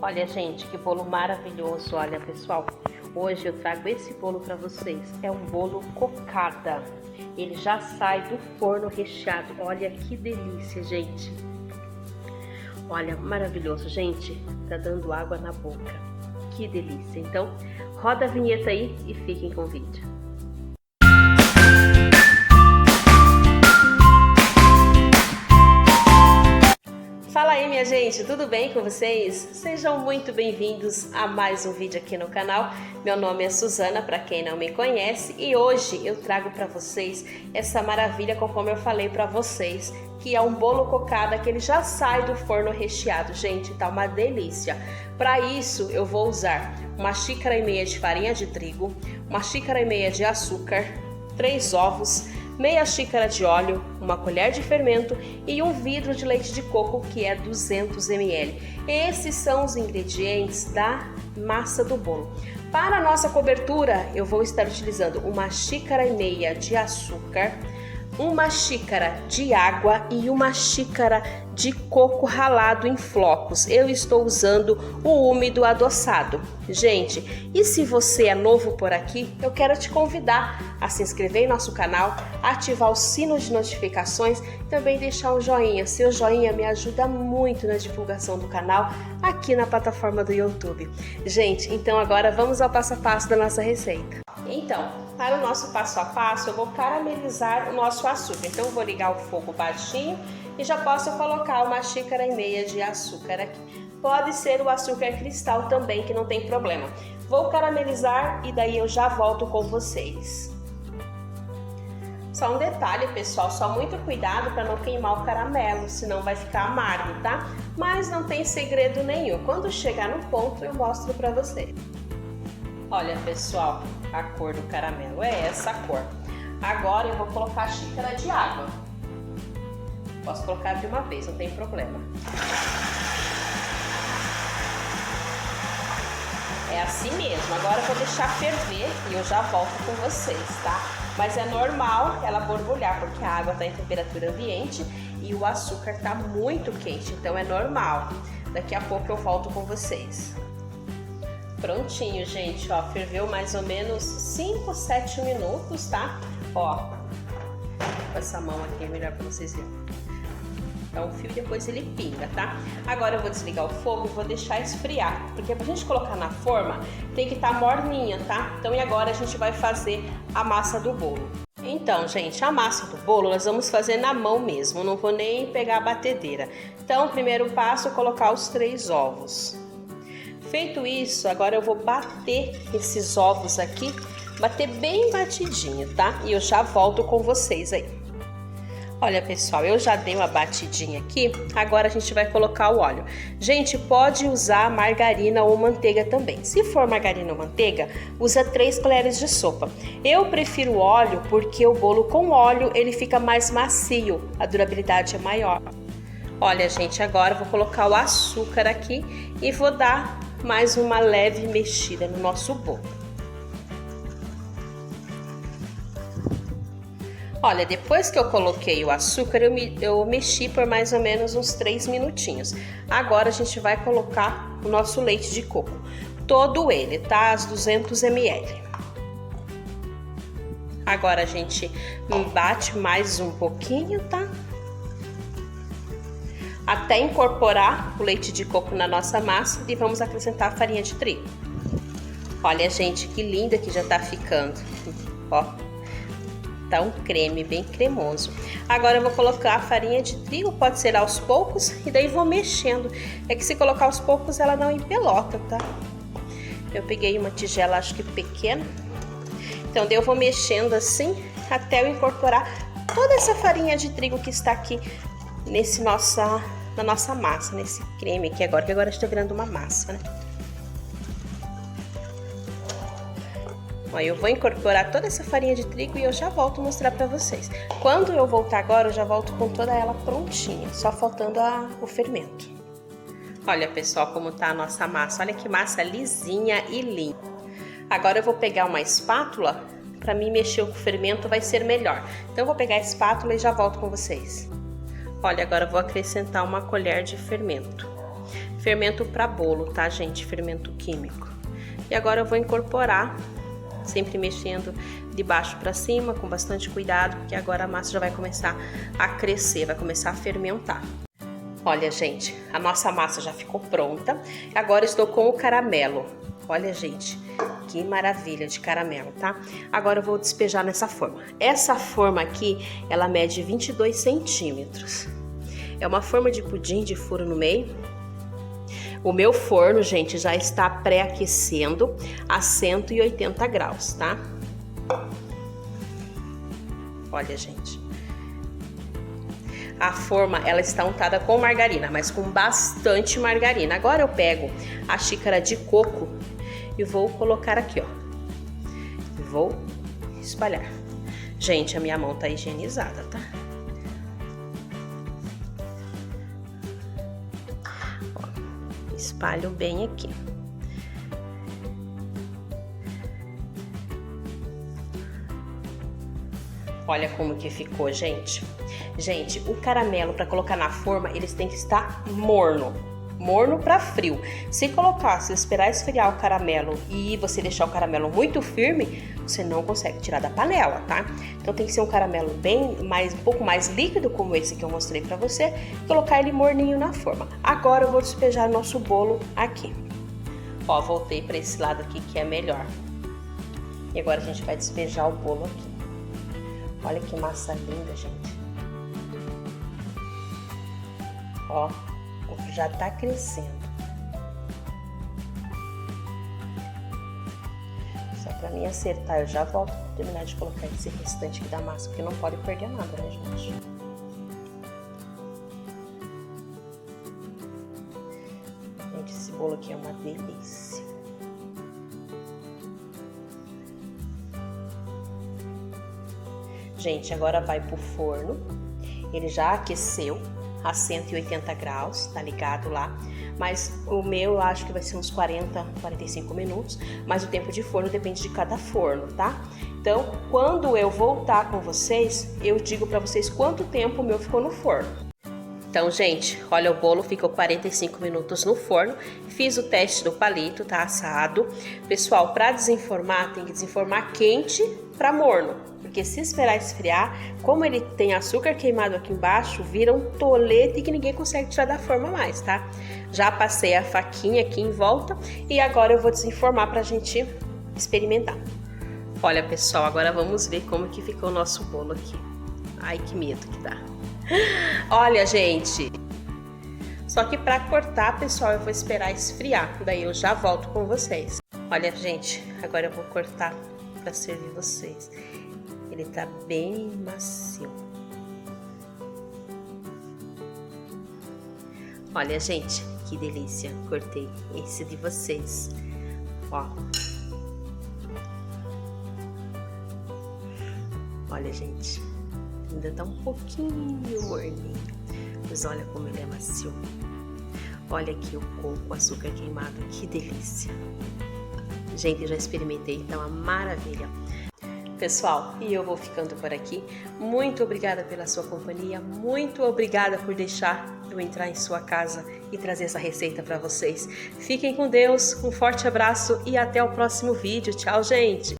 Olha, gente, que bolo maravilhoso. Olha, pessoal, hoje eu trago esse bolo para vocês. É um bolo cocada. Ele já sai do forno recheado. Olha que delícia, gente. Olha, maravilhoso, gente. Tá dando água na boca. Que delícia. Então, roda a vinheta aí e fiquem com o vídeo. Fala aí, minha gente, tudo bem com vocês? Sejam muito bem-vindos a mais um vídeo aqui no canal. Meu nome é Suzana, para quem não me conhece, e hoje eu trago para vocês essa maravilha, conforme eu falei para vocês, que é um bolo cocada que ele já sai do forno recheado. Gente, tá uma delícia. Para isso, eu vvou usar 1,5 xícaras de farinha de trigo, 1,5 xícaras de açúcar, 3 ovos, meia xícara de óleo, 1 colher de fermento e 1 vidro de leite de coco, que é 200 ml. Esses são os ingredientes da massa do bolo. Para a nossa cobertura, eu vou estar utilizando 1,5 xícaras de açúcar, 1 xícara de água e 1 xícara de coco ralado em flocos. Eu estou usando o úmido adoçado. Gente, e se você é novo por aqui, eu quero te convidar a se inscrever em nosso canal, ativar o sino de notificações e também deixar um joinha. Seu joinha me ajuda muito na divulgação do canal aqui na plataforma do YouTube. Gente, então agora vamos ao passo a passo da nossa receita. Então, para o nosso passo a passo, eu vou caramelizar o nosso açúcar. Então, eu vou ligar o fogo baixinho e já posso colocar 1,5 xícara de açúcar aqui. Pode ser o açúcar cristal também, que não tem problema. Vou caramelizar e daí eu já volto com vocês. Só um detalhe, pessoal, só muito cuidado para não queimar o caramelo, senão vai ficar amargo, tá? Mas não tem segredo nenhum. Quando chegar no ponto, eu mostro para vocês. Olha, pessoal, a cor do caramelo é essa cor. Agora eu vou colocar a xícara de água. Posso colocar de uma vez, não tem problema. É assim mesmo. Agora eu vou deixar ferver e eu já volto com vocês, tá? Mas é normal ela borbulhar, porque a água está em temperatura ambiente e o açúcar está muito quente, então é normal. Daqui a pouco eu volto com vocês. Prontinho, gente, ó, ferveu mais ou menos 5, 7 minutos, tá? Ó, com essa mão aqui é melhor para vocês verem. Então, o fio depois ele pinga, tá? Agora eu vou desligar o fogo e vou deixar esfriar, porque pra gente colocar na forma tem que estar morninha, tá? Então, e agora a gente vai fazer a massa do bolo. Então, gente, a massa do bolo nós vamos fazer na mão mesmo, não vou nem pegar a batedeira. Então, o primeiro passo é colocar os 3 ovos. Feito isso, agora eu vou bater esses ovos aqui, bater bem batidinho, tá? E eu já volto com vocês aí. Olha, pessoal, eu já dei uma batidinha aqui, agora a gente vai colocar o óleo. Gente, pode usar margarina ou manteiga também. Se for margarina ou manteiga, usa 3 colheres de sopa. Eu prefiro óleo porque o bolo com óleo ele fica mais macio, a durabilidade é maior. Olha, gente, agora eu vou colocar o açúcar aqui e vou dar mais uma leve mexida no nosso bolo. Olha, depois que eu coloquei o açúcar, eu mexi por mais ou menos uns 3 minutinhos. Agora a gente vai colocar o nosso leite de coco, todo ele, tá? As 200 ml. Agora a gente bate mais um pouquinho, tá? Até incorporar o leite de coco na nossa massa e vamos acrescentar a farinha de trigo. Olha, gente, que linda que já tá ficando, ó. Tá um creme bem cremoso. Agora eu vou colocar a farinha de trigo, pode ser aos poucos, e daí vou mexendo. É que se colocar aos poucos ela não empelota, tá? Eu peguei uma tigela, acho que pequena. Então daí eu vou mexendo assim, até eu incorporar toda essa farinha de trigo que está aqui na nossa massa, nesse creme aqui agora, que agora está virando uma massa, né? Ó, eu vou incorporar toda essa farinha de trigo e eu já volto a mostrar para vocês. Quando eu voltar agora, eu já volto com toda ela prontinha, só faltando o fermento. Olha, pessoal, como tá a nossa massa. Olha que massa lisinha e limpa. Agora eu vou pegar uma espátula, para mim mexer com o fermento vai ser melhor. Então eu vou pegar a espátula e já volto com vocês. Olha, agora eu vou acrescentar 1 colher de fermento. fermento para bolo, tá, gente? Fermento químico. E agora eu vou incorporar, sempre mexendo de baixo para cima, com bastante cuidado, porque agora a massa já vai começar a crescer, vai começar a fermentar. Olha, gente, a nossa massa já ficou pronta. Agora estou com o caramelo. Olha, gente, que maravilha de caramelo, tá? Agora eu vou despejar nessa forma. Essa forma aqui, ela mede 22 centímetros. É uma forma de pudim de furo no meio. O meu forno, gente, já está pré-aquecendo a 180 graus, tá? Olha, gente. A forma, ela está untada com margarina, mas com bastante margarina. Agora eu pego a xícara de coco e vou colocar aqui, ó. E vou espalhar. Gente, a minha mão tá higienizada, tá? Ó, espalho bem aqui. Olha como que ficou, gente. Gente, o caramelo para colocar na forma, eles têm que estar morno para frio. Se esperar esfriar o caramelo e você deixar o caramelo muito firme, você não consegue tirar da panela, tá? Então tem que ser um caramelo um pouco mais líquido, como esse que eu mostrei para você, colocar ele morninho na forma. Agora eu vou despejar nosso bolo aqui. Ó, voltei para esse lado aqui que é melhor. E agora a gente vai despejar o bolo aqui. Olha que massa linda, gente. Ó, já tá crescendo. Só pra mim acertar, eu já volto pra terminar de colocar esse restante aqui da massa, porque não pode perder nada, né, gente? Gente, esse bolo aqui é uma delícia. Gente, agora vai pro forno. Ele já aqueceu a 180 graus, tá ligado lá? Mas o meu eu acho que vai ser uns 40, 45 minutos. Mas o tempo de forno depende de cada forno, tá? Então, quando eu voltar com vocês, eu digo pra vocês quanto tempo o meu ficou no forno. Então, gente, olha, o bolo ficou 45 minutos no forno. Fiz o teste do palito, tá assado. Pessoal, pra desenformar, tem que desenformar quente pra morno. Porque se esperar esfriar, como ele tem açúcar queimado aqui embaixo, vira um tolete que ninguém consegue tirar da forma mais, tá? Já passei a faquinha aqui em volta e agora eu vou desenformar pra gente experimentar. Olha, pessoal, agora vamos ver como que ficou o nosso bolo aqui. Ai, que medo que dá. Olha, gente. Só que pra cortar, pessoal, eu vou esperar esfriar. Daí eu já volto com vocês. Olha, gente, agora eu vou cortar pra servir vocês. Ele tá bem macio. Olha, gente, que delícia. Cortei esse de vocês. Ó. Olha, gente. Ainda tá um pouquinho morninho. Mas olha como ele é macio. Olha aqui o coco, o açúcar queimado. Que delícia. Gente, eu já experimentei, tá uma maravilha. Pessoal, e eu vou ficando por aqui. Muito obrigada pela sua companhia. Muito obrigada por deixar eu entrar em sua casa e trazer essa receita para vocês. Fiquem com Deus, um forte abraço e até o próximo vídeo. Tchau, gente!